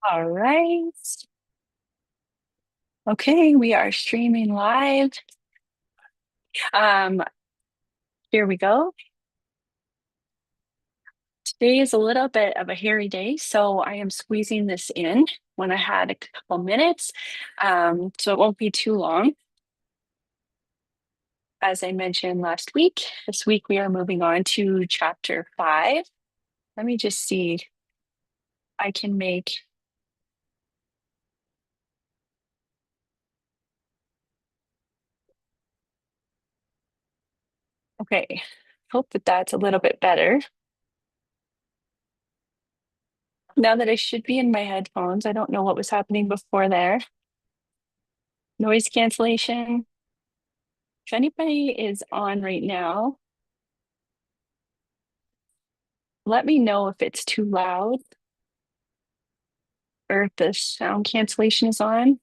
All right. Okay, we are streaming live. Um, Here we go. Today is a little bit of a hairy day, so I am squeezing this in when I had a couple minutes. So it won't be too long. As I mentioned last week, this week we are moving on to chapter 5. Let me just see. I can make, okay. Hope that that's a little bit better. Now that I should be in my headphones, I don't know what was happening before there. Noise cancellation. If anybody is on right now, let me know if it's too loud or if the sound cancellation is on.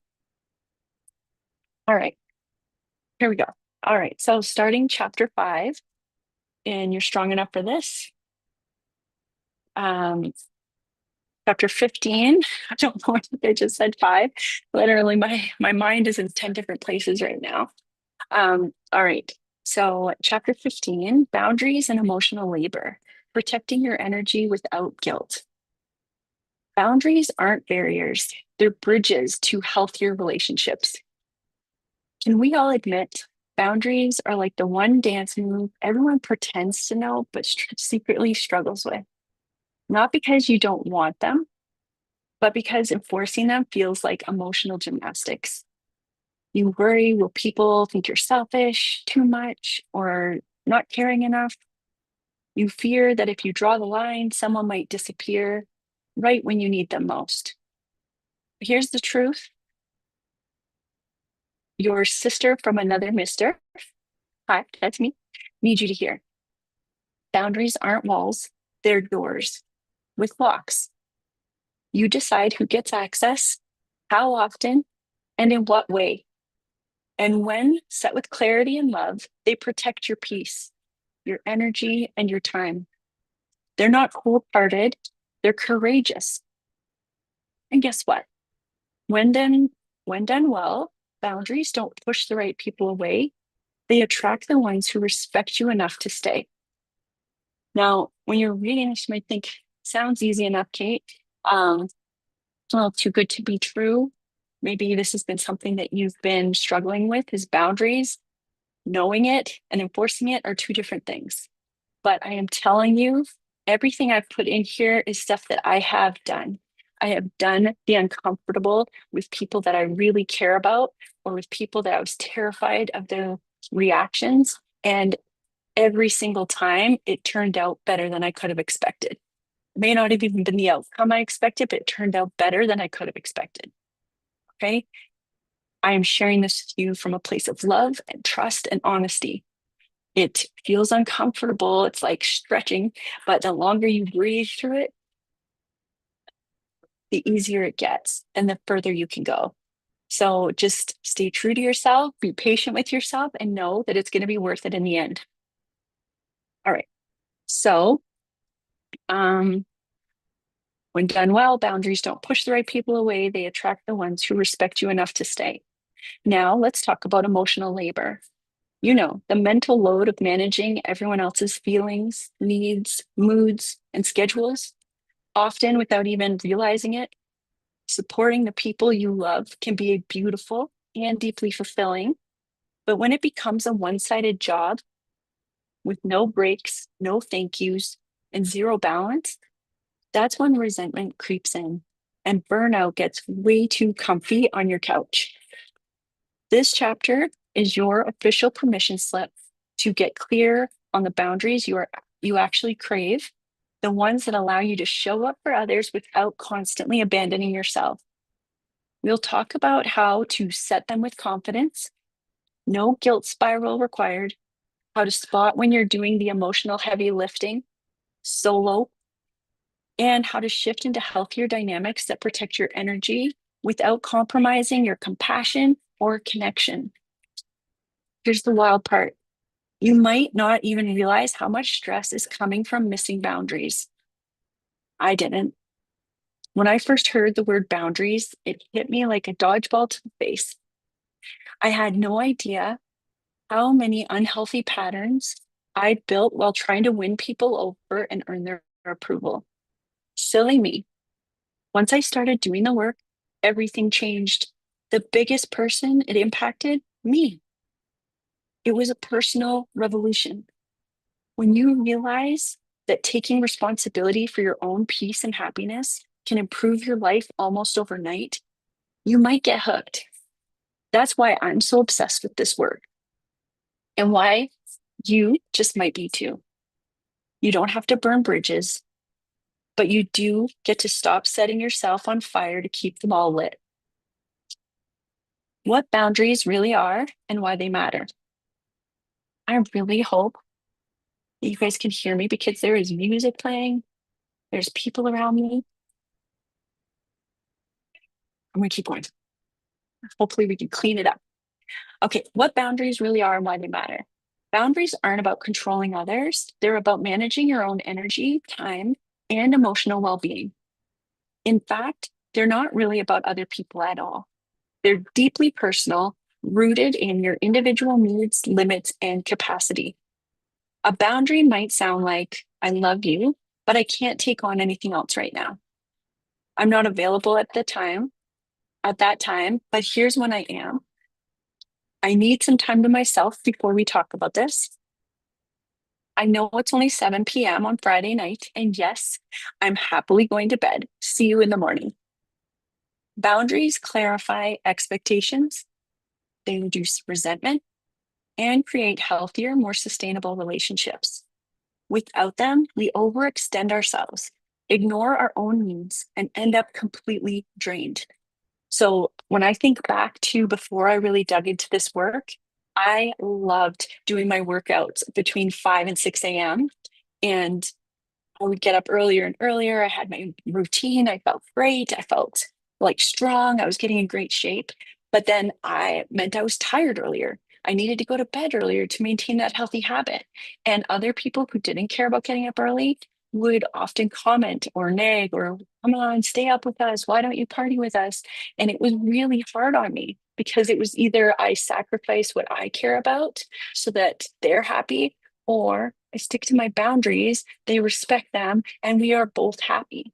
All right, here we go. All right, so starting chapter 5, and you're strong enough for this. Um, Chapter 15. I don't know what I just said 5. Literally, my mind is in 10 different places right now. All right. So, chapter 15, boundaries and emotional labor, protecting your energy without guilt. Boundaries aren't barriers, they're bridges to healthier relationships. Can we all admit boundaries are like the one dance move everyone pretends to know but secretly struggles with? Not because you don't want them, but because enforcing them feels like emotional gymnastics. You worry, will people think you're selfish, too much, or not caring enough? You fear that if you draw the line, someone might disappear right when you need them most. Here's the truth: your sister from another mister, hi, that's me, need you to hear. Boundaries aren't walls, they're doors with locks. You decide who gets access, how often, and in what way. And when set with clarity and love, they protect your peace, your energy, and your time. They're not cold hearted, they're courageous. And guess what? When done, when done well, boundaries don't push the right people away. They attract the ones who respect you enough to stay. Now, when you're reading this, you might think, sounds easy enough, Kate. Um, well, too good to be true. Maybe this has been something that you've been struggling with is boundaries. Knowing it and enforcing it are two different things. But I am telling you, everything I've put in here is stuff that I have done. I have done the uncomfortable with people that I really care about or with people that I was terrified of their reactions. And every single time it turned out better than I could have expected. It may not have even been the outcome I expected, but it turned out better than I could have expected. Okay. I am sharing this with you from a place of love and trust and honesty. It feels uncomfortable. It's like stretching, but the longer you breathe through it, the easier it gets and the further you can go. So just stay true to yourself, be patient with yourself, and know that it's going to be worth it in the end. All right. So, um, when done well, boundaries don't push the right people away. They attract the ones who respect you enough to stay. Now, let's talk about emotional labor. You know, the mental load of managing everyone else's feelings, needs, moods, and schedules, often without even realizing it. Supporting the people you love can be beautiful and deeply fulfilling. But when it becomes a one sided job with no breaks, no thank yous, and zero balance, that's when resentment creeps in and burnout gets way too comfy on your couch. This chapter is your official permission slip to get clear on the boundaries you actually crave, the ones that allow you to show up for others without constantly abandoning yourself. We'll talk about how to set them with confidence, no guilt spiral required, how to spot when you're doing the emotional heavy lifting solo, and how to shift into healthier dynamics that protect your energy without compromising your compassion or connection. Here's the wild part: you might not even realize how much stress is coming from missing boundaries. I didn't. When I first heard the word boundaries, it hit me like a dodgeball to the face. I had no idea how many unhealthy patterns I'd built while trying to win people over and earn their approval. Silly me. Once I started doing the work, everything changed. The biggest person it impacted, me. It was a personal revolution. When you realize that taking responsibility for your own peace and happiness can improve your life almost overnight, you might get hooked. That's why I'm so obsessed with this work and why you just might be too. You don't have to burn bridges, but you do get to stop setting yourself on fire to keep them all lit. What boundaries really are and why they matter. I really hope that you guys can hear me because there is music playing, there's people around me. I'm going to keep going. Hopefully, we can clean it up. Okay, what boundaries really are and why they matter. Boundaries aren't about controlling others, they're about managing your own energy, time, and emotional well being. In fact, they're not really about other people at all. They're deeply personal, rooted in your individual needs, limits, and capacity. A boundary might sound like, I love you, but I can't take on anything else right now. I'm not available at that time, but here's when I am. I need some time to myself before we talk about this. I know it's only 7 p.m. on Friday night, and yes, I'm happily going to bed. See you in the morning. Boundaries clarify expectations, they reduce resentment, and create healthier, more sustainable relationships. Without them, we overextend ourselves, ignore our own needs, and end up completely drained. So when I think back to before I really dug into this work, I loved doing my workouts between 5 and 6 a.m. And I would get up earlier and earlier. I had my routine. I felt great. I felt like strong. I was getting in great shape. But then I meant I was tired earlier. I needed to go to bed earlier to maintain that healthy habit. And other people who didn't care about getting up early would often comment or nag or, come on, stay up with us. Why don't you party with us? And it was really hard on me because it was either I sacrifice what I care about so that they're happy, or I stick to my boundaries, they respect them, and we are both happy.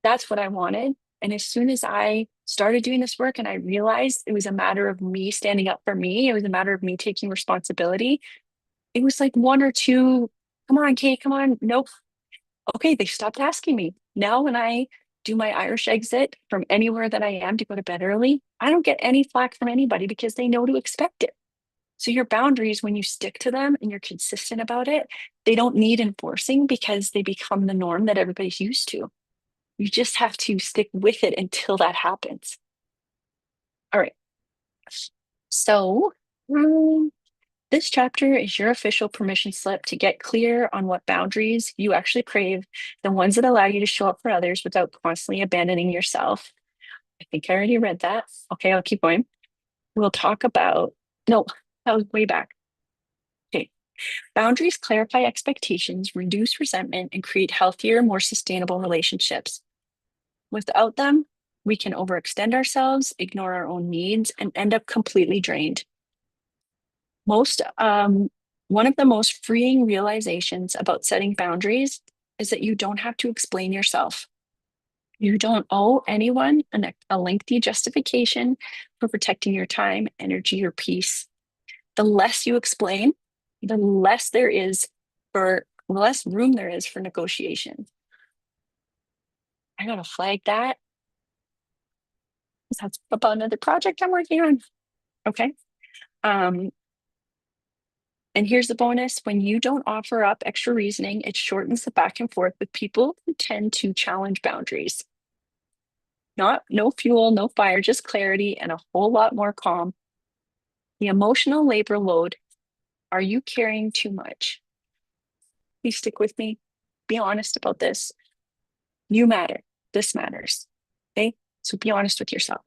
That's what I wanted. And as soon as I started doing this work and I realized it was a matter of me standing up for me, it was a matter of me taking responsibility. It was like one or two, come on, Kate, come on. Nope. Okay, they stopped asking me. Now, when I do my Irish exit from anywhere that I am to go to bed early, I don't get any flack from anybody because they know to expect it. So your boundaries, when you stick to them and you're consistent about it, they don't need enforcing because they become the norm that everybody's used to. You just have to stick with it until that happens. All right. So this chapter is your official permission slip to get clear on what boundaries you actually crave, the ones that allow you to show up for others without constantly abandoning yourself. I think I already read that. Okay, I'll keep going. We'll talk about, no, that was way back. Okay. Boundaries clarify expectations, reduce resentment, and create healthier, more sustainable relationships. Without them, we can overextend ourselves, ignore our own needs, and end up completely drained. One of the most freeing realizations about setting boundaries is that you don't have to explain yourself. You don't owe anyone a lengthy justification for protecting your time, energy, or peace. The less you explain, the less there is for the less room there is for negotiation. I gotta flag that. That's about another project I'm working on. Okay. Um, and here's the bonus. When you don't offer up extra reasoning, it shortens the back and forth with people who tend to challenge boundaries. No fuel, no fire, just clarity and a whole lot more calm. The emotional labor load. Are you carrying too much? Please stick with me. Be honest about this. You matter. This matters. Okay. So be honest with yourself.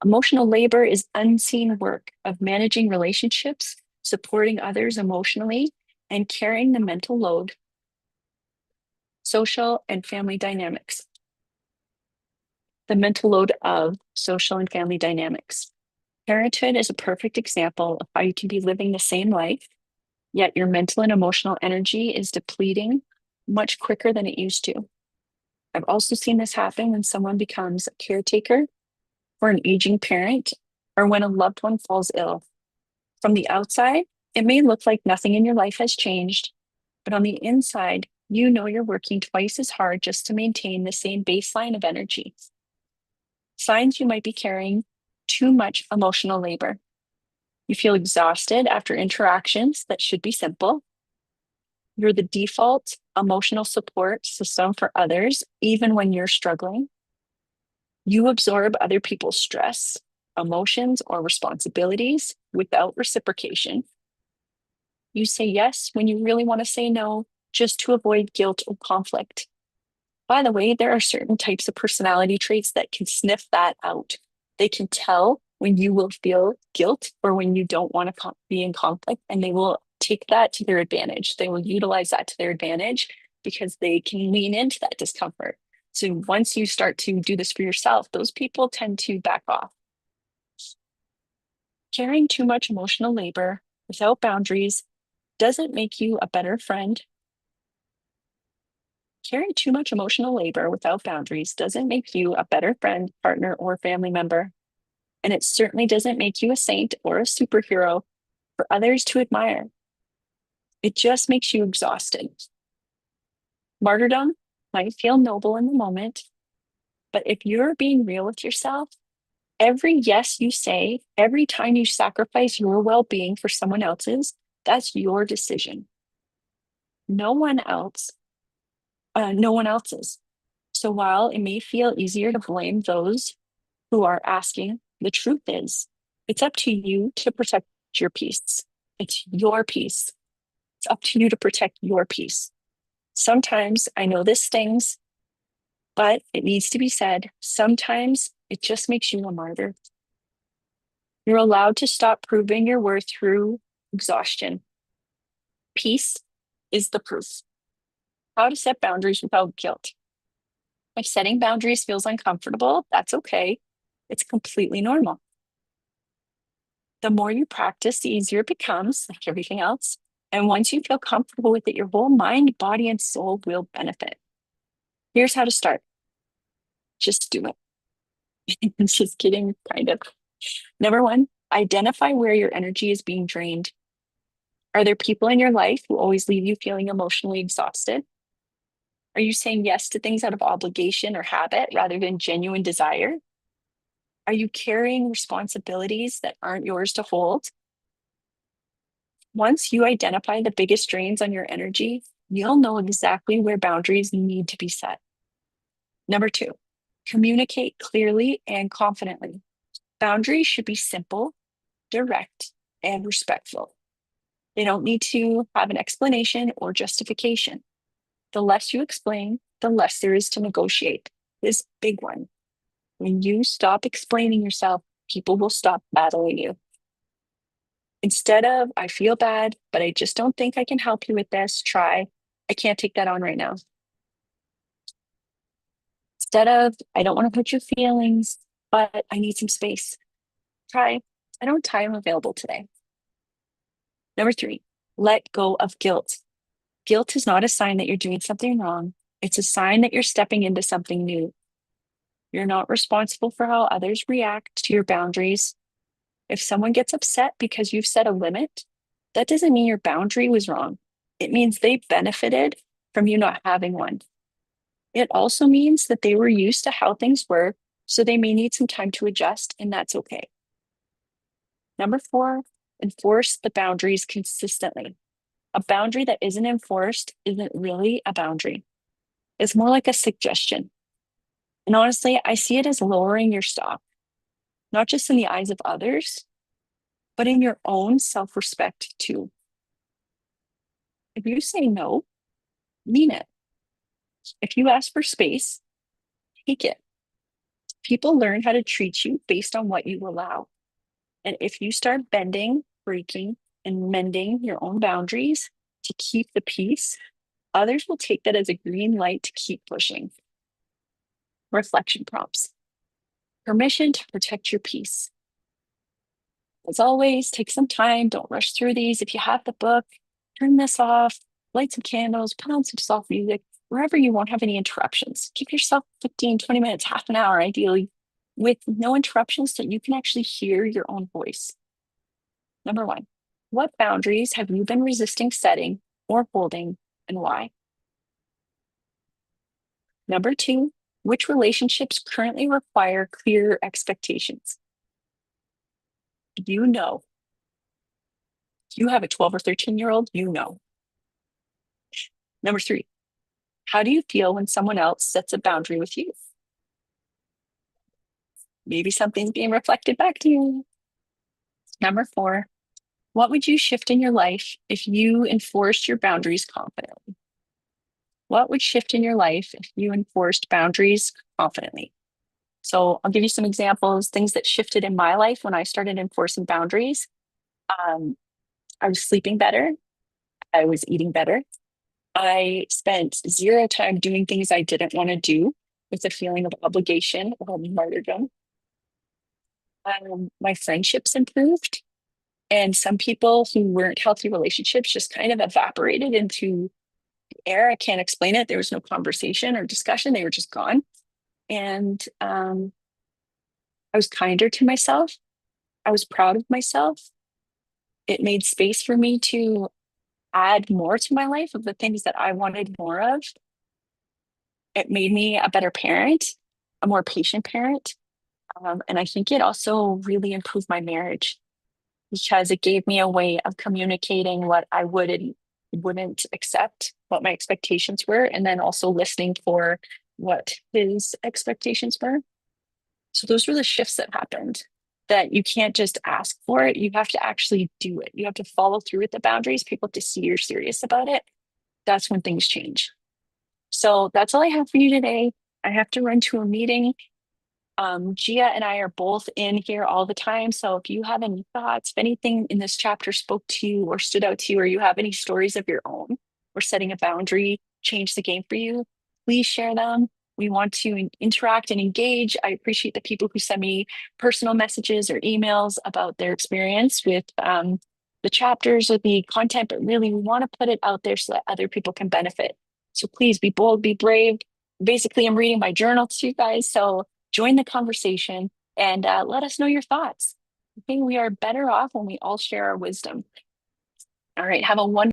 Emotional labor is unseen work of managing relationships, supporting others emotionally, and carrying the mental load, social and family dynamics. The mental load of social and family dynamics. Parenthood is a perfect example of how you can be living the same life, yet your mental and emotional energy is depleting much quicker than it used to. I've also seen this happen when someone becomes a caretaker for an aging parent or when a loved one falls ill. From the outside, it may look like nothing in your life has changed, but on the inside, you know you're working twice as hard just to maintain the same baseline of energy. Signs you might be carrying too much emotional labor. You feel exhausted after interactions that should be simple. You're the default emotional support system for others, even when you're struggling. You absorb other people's stress, emotions, or responsibilities without reciprocation. You say yes when you really want to say no, just to avoid guilt or conflict. By the way, there are certain types of personality traits that can sniff that out. They can tell when you will feel guilt or when you don't want to be in conflict, and they will take that to their advantage. They will utilize that to their advantage because they can lean into that discomfort. So once you start to do this for yourself, those people tend to back off. Carrying too much emotional labor without boundaries doesn't make you a better friend. Carrying too much emotional labor without boundaries doesn't make you a better friend, partner, or family member. And it certainly doesn't make you a saint or a superhero for others to admire. It just makes you exhausted. Martyrdom might feel noble in the moment, but if you're being real with yourself, every yes you say, every time you sacrifice your well being for someone else's, that's your decision. No one else's. So while it may feel easier to blame those who are asking, the truth is, it's up to you to protect your peace. It's your peace. It's up to you to protect your peace. Sometimes I know this stings, but it needs to be said. Sometimes it just makes you a martyr. You're allowed to stop proving your worth through exhaustion. Peace is the proof. How to set boundaries without guilt. If setting boundaries feels uncomfortable, that's okay. It's completely normal. The more you practice, the easier it becomes, like everything else. And once you feel comfortable with it, your whole mind, body, and soul will benefit. Here's how to start. Just do it. Just kidding, kind of. Number one, identify where your energy is being drained. Are there people in your life who always leave you feeling emotionally exhausted? Are you saying yes to things out of obligation or habit rather than genuine desire? Are you carrying responsibilities that aren't yours to hold? Once you identify the biggest drains on your energy, you'll know exactly where boundaries need to be set. Number two, communicate clearly and confidently. Boundaries should be simple, direct, and respectful. They don't need to have an explanation or justification. The less you explain, the less there is to negotiate. This big one. When you stop explaining yourself, people will stop battling you. Instead of, I feel bad, but I just don't think I can help you with this, try, I can't take that on right now. Instead of, I don't want to hurt your feelings, but I need some space, try, I don't have time available today. Number three, let go of guilt. Guilt is not a sign that you're doing something wrong. It's a sign that you're stepping into something new. You're not responsible for how others react to your boundaries. If someone gets upset because you've set a limit, that doesn't mean your boundary was wrong. It means they benefited from you not having one. It also means that they were used to how things were, so they may need some time to adjust, and that's okay. Number four, enforce the boundaries consistently. A boundary that isn't enforced isn't really a boundary. It's more like a suggestion. And honestly, I see it as lowering your stock, not just in the eyes of others, but in your own self respect too. If you say no, mean it. If you ask for space, take it. People learn how to treat you based on what you allow. And if you start bending, breaking, and mending your own boundaries to keep the peace, others will take that as a green light to keep pushing. Reflection prompts. Permission to protect your peace. As always, take some time. Don't rush through these. If you have the book, turn this off, light some candles, put on some soft music, wherever you won't have any interruptions. Give yourself 15, 20 minutes, half an hour, ideally, with no interruptions so you can actually hear your own voice. Number one, what boundaries have you been resisting setting or holding, and why? Number two, which relationships currently require clear expectations? You know. If you have a 12 or 13-year-old, you know. Number three, how do you feel when someone else sets a boundary with you? Maybe something's being reflected back to you. Number four, what would you shift in your life if you enforced your boundaries confidently? What would shift in your life if you enforced boundaries confidently? So I'll give you some examples, things that shifted in my life when I started enforcing boundaries. Um, I was sleeping better. I was eating better. I spent zero time doing things I didn't want to do with a feeling of obligation or martyrdom. My friendships improved. And some people who weren't healthy relationships just kind of evaporated into air. I can't explain it. There was no conversation or discussion. They were just gone. And I was kinder to myself. I was proud of myself. It made space for me to add more to my life of the things that I wanted more of. It made me a better parent, a more patient parent. And I think it also really improved my marriage because it gave me a way of communicating what I would and wouldn't accept, what my expectations were, and then also listening for what his expectations were. So those were the shifts that happened that you can't just ask for it. You have to actually do it. You have to follow through with the boundaries. People have to see you're serious about it. That's when things change. So that's all I have for you today. I have to run to a meeting. Gia and I are both in here all the time. So if you have any thoughts, if anything in this chapter spoke to you or stood out to you, or you have any stories of your own or setting a boundary, change the game for you, please share them. We want to interact and engage. I appreciate the people who send me personal messages or emails about their experience with the chapters or the content, but really we want to put it out there so that other people can benefit. So please be bold, be brave. Basically, I'm reading my journal to you guys. So join the conversation and let us know your thoughts. I think we are better off when we all share our wisdom. All right, have a wonderful